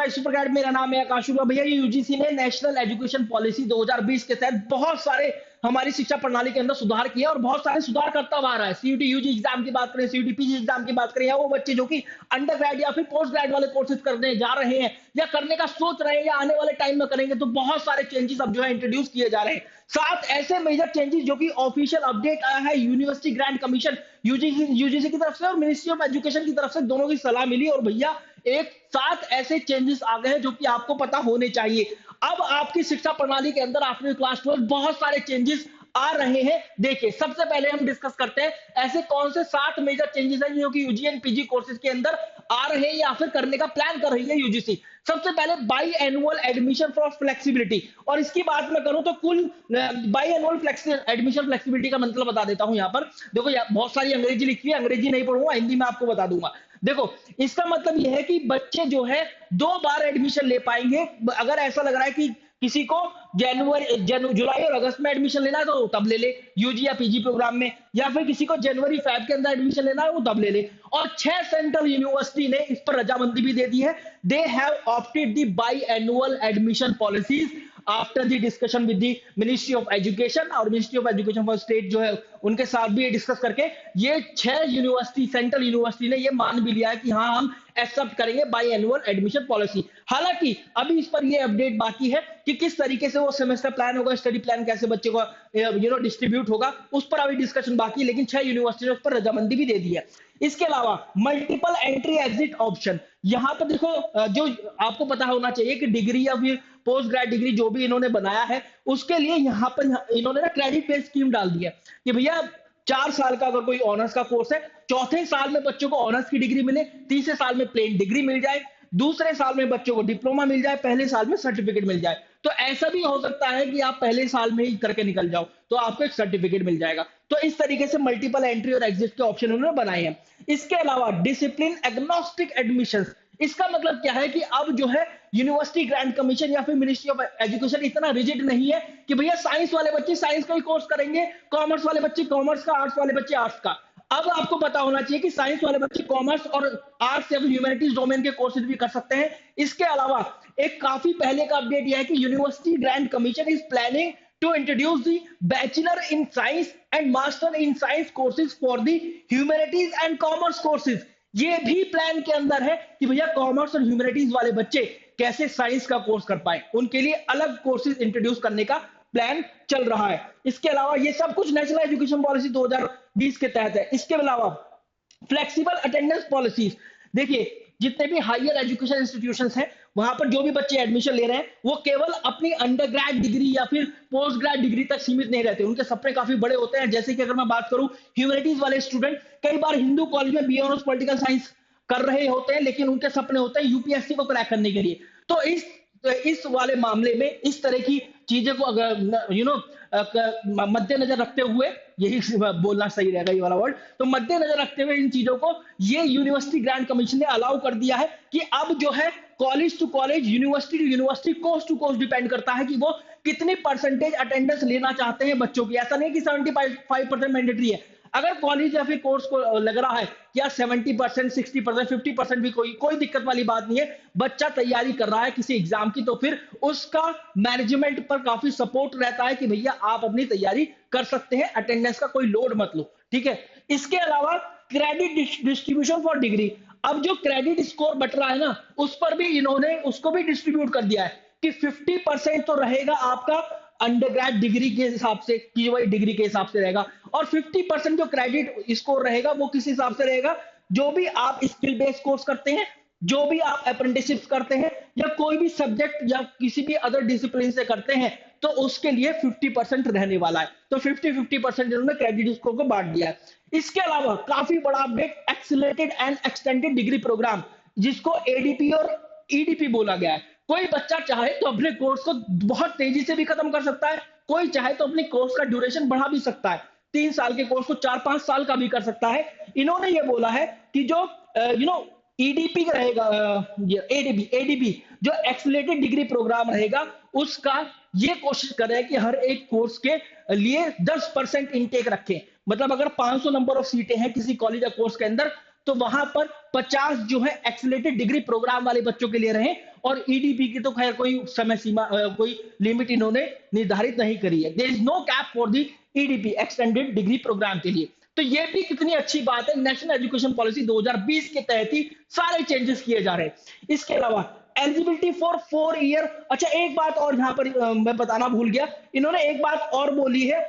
भाई super guide, मेरा नाम है आकाश शुक्ला। भैया ये यूजीसी ने नेशनल एजुकेशन पॉलिसी 2020 के तहत बहुत सारे हमारी शिक्षा प्रणाली के अंदर सुधार किया और बहुत सारे सुधार करता हुआ आ रहा है। सीयूटी यूजी एग्जाम की बात करें, सीयूटी पीजी एग्जाम की बात करें, या वो बच्चे जो कि अंडर ग्रेड या फिर पोस्ट ग्रेड वाले कोर्सेज करने जा रहे हैं या करने का सोच रहे हैं या आने वाले टाइम में करेंगे, तो बहुत सारे चेंजेस अब जो है इंट्रोड्यूस किए जा रहे हैं। सात ऐसे मेजर चेंजेस जो कि ऑफिशियल अपडेट आया है यूनिवर्सिटी ग्रांट कमीशन यूजीसी की तरफ से और मिनिस्ट्री ऑफ एजुकेशन की तरफ से, दोनों की सलाह मिली और भैया एक साथ ऐसे चेंजेस आ गए हैं जो कि आपको पता होने चाहिए। अब आपकी शिक्षा प्रणाली के अंदर आफ्टर क्लास 12 बहुत सारे चेंजेस आ रहे हैं। देखिए, सबसे पहले हम डिस्कस करते हैं ऐसे कौन से 7 मेजर चेंजेस हैं जो कि यूजी एंड पीजी कोर्सेज के अंदर आ रहे हैं या फिर करने का प्लान कर रही है यूजीसी। सबसे पहले by annual admission for flexibility, और इसकी बात मैं करूं तो कुल बाई एनुअल एडमिशन फ्लेक्सिबिलिटी का मतलब बता देता हूं। यहाँ पर देखो, बहुत सारी अंग्रेजी लिखी है, अंग्रेजी नहीं पढ़ूंगा, हिंदी में आपको बता दूंगा। देखो, इसका मतलब यह है कि बच्चे जो है 2 बार एडमिशन ले पाएंगे। अगर ऐसा लग रहा है कि किसी को जुलाई और अगस्त में एडमिशन लेना है तो तब ले ले यूजी या पीजी प्रोग्राम में, या फिर किसी को जनवरी फेब के अंदर एडमिशन लेना है वो तब ले ले। और 6 सेंट्रल यूनिवर्सिटी ने इस पर रजामंदी भी दे दी है। They have opted the biannual admission policies after the discussion with the ministry of education, और ministry of education for state जो है उनके साथ भी ये डिस्कस करके ये 6 यूनिवर्सिटी सेंट्रल यूनिवर्सिटी ने ये मान भी लिया है कि हाँ, हम एक्सेप्ट करेंगे बाई एनुअल एडमिशन पॉलिसी। हालांकि अभी इस पर ये अपडेट बाकी है कि किस तरीके से वो सेमेस्टर प्लान होगा, स्टडी प्लान कैसे बच्चे को डिस्ट्रीब्यूट होगा, उस पर अभी डिस्कशन बाकी है। लेकिन 6 यूनिवर्सिटी ने उस पर रजामंदी भी दे दी है। इसके अलावा मल्टीपल एंट्री एग्जिट ऑप्शन, यहां पर देखो, जो आपको पता होना चाहिए कि डिग्री या फिर पोस्ट ग्रेड डिग्री जो भी इन्होंने बनाया है उसके लिए यहाँ पर इन्होंने ना क्रेडिट बेस्ड स्कीम डाल दी है कि भैया 4 साल का अगर कोई ऑनर्स का कोर्स है, चौथे साल में बच्चों को ऑनर्स की डिग्री मिले, तीसरे साल में प्लेन डिग्री मिल जाए, दूसरे साल में बच्चों को डिप्लोमा मिल जाए, पहले साल में सर्टिफिकेट मिल जाए। तो ऐसा भी हो सकता है कि आप पहले साल में ही करके निकल जाओ तो आपको एक सर्टिफिकेट मिल जाएगा। तो इस तरीके से मल्टीपल एंट्री और एग्जिट के ऑप्शन उन्होंने बनाए हैं। इसके अलावा डिसिप्लिन एग्नोस्टिक एडमिशंस, इसका मतलब क्या है कि अब जो है यूनिवर्सिटी ग्रांट कमीशन या फिर मिनिस्ट्री ऑफ एजुकेशन इतना रिजिड नहीं है कि भैया साइंस वाले बच्चे साइंस का ही कोर्स करेंगे, कॉमर्स वाले बच्चे कॉमर्स का, आर्ट्स वाले बच्चे आर्ट्स का। अब आपको पता होना चाहिए कि साइंस वाले बच्चे कॉमर्स और आर्ट्स या ह्यूमैनिटीज डोमेन के कोर्सेज भी कर सकते हैं। इसके अलावा एक काफी पहले का अपडेट यह है कि university Grant commission is planning to introduce the bachelor in science and master in science courses for the humanities and commerce courses। ये भी प्लान के अंदर है कि भैया कॉमर्स और ह्यूमैनिटीज वाले बच्चे कैसे साइंस का कोर्स कर पाए, उनके लिए अलग कोर्सेज इंट्रोड्यूस करने का प्लान चल रहा है। इसके अलावा ये सब कुछ नेशनल एजुकेशन पॉलिसी 2020 के तहत है। इसके अलावा फ्लेक्सिबल अटेंडेंस पॉलिसीज, देखिए जितने भी हायर एजुकेशन इंस्टीट्यूशंस हैं वहां पर जो भी बच्चे एडमिशन ले रहे हैं वो केवल अपनी अंडर ग्रेड डिग्री या फिर पोस्ट ग्रेड डिग्री तक सीमित नहीं रहते, उनके सपने काफी बड़े होते हैं। जैसे कि अगर मैं बात करूं, ह्यूमैनिटीज वाले स्टूडेंट कई बार हिंदू कॉलेज में बी ऑनर्स पॉलिटिकल साइंस कर रहे होते हैं, लेकिन उनके सपने होते हैं यूपीएससी को क्रैक करने के लिए। तो इस वाले मामले में इस तरह की चीजें को अगर मद्देनजर रखते हुए, यही बोलना सही रहेगा ये वाला वर्ड, तो मद्देनजर रखते हुए इन चीजों को ये यूनिवर्सिटी ग्रांट कमीशन ने अलाउ कर दिया है कि अब जो है college to college, university to university, course to course depend करता है कि वो कितनी परसेंटेज अटेंडेंस लेना चाहते हैं बच्चों की। ऐसा नहीं कि 75% मैंडेटरी है। अगर कॉलेज या फिर कोर्स को लग रहा है कि यार 70%, 60%, 50% भी कोई दिक्कत वाली बात नहीं है, बच्चा तैयारी कर रहा है किसी एग्जाम की, तो फिर उसका मैनेजमेंट पर काफी सपोर्ट रहता है कि भैया आप अपनी तैयारी कर सकते हैं, अटेंडेंस का कोई लोड मत लो, ठीक है। इसके अलावा क्रेडिट डिस्ट्रीब्यूशन फॉर डिग्री, अब जो क्रेडिट स्कोर बट रहा है ना, उस पर भी इन्होंने उसको भी डिस्ट्रीब्यूट कर दिया है कि 50% तो रहेगा आपका अंडरग्रेड डिग्री के हिसाब से, की वही डिग्री के हिसाब से रहेगा, और 50% जो क्रेडिट स्कोर रहेगा वो किस हिसाब से रहेगा, जो भी आप स्किल बेस्ड कोर्स करते हैं, जो भी आप अप्रेंटिसशिप करते हैं, या कोई भी सब्जेक्ट या किसी भी अदर डिसिप्लिन से करते हैं, तो उसके लिए 50% रहने वाला है। तो 50-50% इन्होंने क्रेडिट स्कोर को बांट दिया है। इसके अलावा काफी बड़ा update, accelerated and extended degree programme, जिसको एडीपी और ईडीपी बोला गया है। कोई बच्चा चाहे तो अपने कोर्स को बहुत तेजी से भी खत्म कर सकता है, कोई चाहे तो अपने कोर्स का ड्यूरेशन बढ़ा भी सकता है, 3 साल के कोर्स को 4-5 साल का भी कर सकता है। इन्होंने ये बोला है कि जो ईडीपी रहेगा, एडीपी जो एक्सीलरेटेड डिग्री प्रोग्राम रहेगा, उसका ये कोशिश कर रहे हैं कि हर एक कोर्स के लिए 10% इनटेक रखें। मतलब अगर 500 नंबर ऑफ सीटें हैं किसी कॉलेज या कोर्स के अंदर, तो वहां पर 50 जो है एक्सेलरेटेड डिग्री प्रोग्राम वाले बच्चों के लिए रहे, और ईडीपी की तो खैर कोई समय सीमा कोई लिमिट इन्होंने निर्धारित नहीं करी है। There is no cap for the EDP extended degree programme के लिए। तो ये भी कितनी अच्छी बात है, नेशनल एजुकेशन पॉलिसी 2020 के तहत ही सारे चेंजेस किए जा रहे हैं। इसके अलावा एलिजिबिलिटी फॉर 4 ईयर, अच्छा एक बात और यहां पर मैं बताना भूल गया, इन्होंने एक बात और बोली है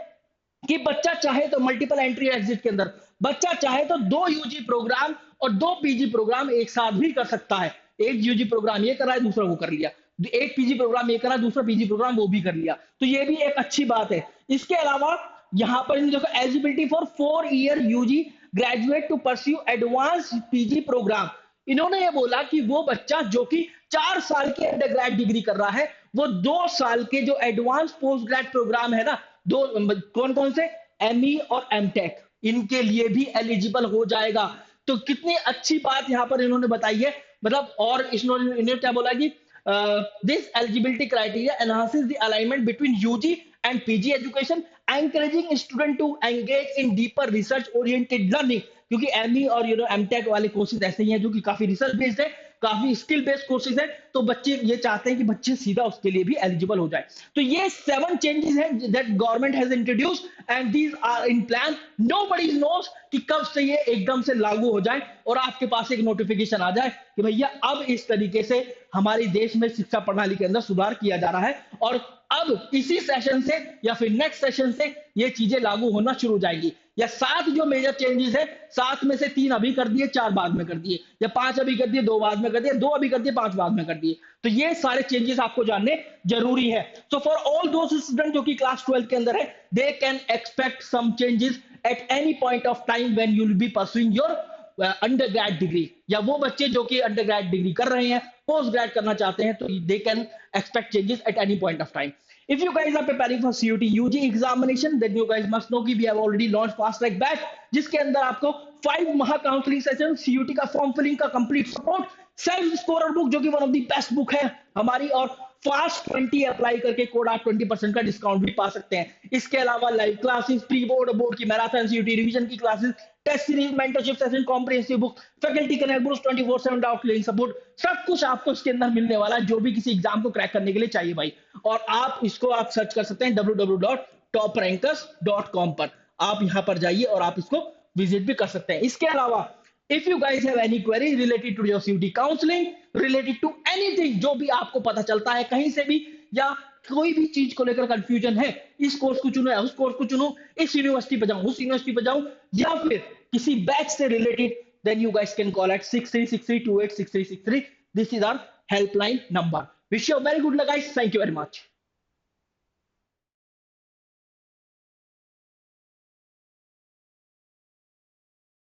कि बच्चा चाहे तो मल्टीपल एंट्री एग्जिट के अंदर बच्चा चाहे तो 2 यूजी प्रोग्राम और 2 पीजी प्रोग्राम एक साथ भी कर सकता है। एक यूजी प्रोग्राम ये कर रहा है, दूसरा वो कर लिया, एक पीजी प्रोग्राम ये कर रहा है, दूसरा पीजी प्रोग्राम वो भी कर लिया, तो ये भी एक अच्छी बात है। इसके अलावा यहां पर देखो eligibility for 4 year UG graduate to pursue advance PG programme. इन्होंने ये बोला कि वो बच्चा जो कि 4 साल की अंडर ग्रेड डिग्री कर रहा है, वो 2 साल के जो एडवांस पोस्ट ग्रेड प्रोग्राम है ना, दो कौन कौन से, एमई और एमटेक, इनके लिए भी एलिजिबल हो जाएगा। तो कितनी अच्छी बात यहां पर इन्होंने बताई है, मतलब और इन्होंने क्या बोला कि this eligibility criteria enhances the alignment between UG and PG education, encouraging student to engage in deeper research oriented learning, क्योंकि एमई और एमटेक वाले कोर्सेज ऐसे ही हैं जो कि काफी रिसर्च बेस्ड है, काफी स्किल बेस्ड कोर्सेज है, तो बच्चे ये चाहते हैं कि बच्चे सीधा उसके लिए भी एलिजिबल हो जाए। तो ये 7 चेंजेस हैं that government has introduced and these are in plan. Nobody knows कि कब से ये एकदम से लागू हो जाए और आपके पास एक नोटिफिकेशन आ जाए कि भैया अब इस तरीके से हमारे देश में शिक्षा प्रणाली के अंदर सुधार किया जा रहा है, और अब इसी सेशन से या फिर नेक्स्ट सेशन से ये चीजें लागू होना शुरू हो जाएंगी। या 7 जो मेजर चेंजेस है, 7 में से 3 अभी कर दिए, 4 बाद में कर दिए, या 5 अभी कर दिए, 2 बाद में कर दिए, 2 अभी कर दिए, 5 बाद में कर दिए। तो ये सारे चेंजेस आपको जानने जरूरी है। So for all those student जो कि क्लास 12 के अंदर है, they can expect some changes at any point of time when you will be pursuing your undergrad degree, या वो बच्चे जो कि अंडर ग्रेड डिग्री कर रहे हैं, पोस्ट ग्रेड करना चाहते हैं, तो दे can expect changes at any point of time. If you guys are preparing for CUT UG examination, then you guys must know कि we have already launched fast track batch, जिसके अंदर आपको 5 महा counselling session, CUT का form filling का complete support, self scorer book जो कि one of the best book है हमारी, और फास्ट 20 अप्लाई करके कोड आप 20% का डिस्काउंट भी पा सकते हैं। इसके अलावा live classes, pre board, board की मैराथन, CUT रिवीजन की classes, test series, mentorship session, comprehensive book, faculty connect, boost 24/7 doubt clearing support, सब कुछ आपको इसके अंदर मिलने वाला है जो भी किसी एग्जाम को क्रैक करने के लिए चाहिए भाई। और आप इसको आप सर्च कर सकते हैं www.toprankers.com पर, आप यहां पर जाइए और आप इसको विजिट भी कर सकते हैं। इसके अलावा if you guys have any query related to your CUT counselling, related to anything, जो भी आपको पता चलता है कहीं से भी, या कोई भी चीज को लेकर कंफ्यूजन है, इस कोर्स को चुनो या उस कोर्स को चुनो, इस यूनिवर्सिटी पे जाऊं उस यूनिवर्सिटी पे जाऊं, या फिर किसी बैच से related, then you guys can call at 6363286363. This is our helpline number. Wish you a very good luck guys. Thank you very much.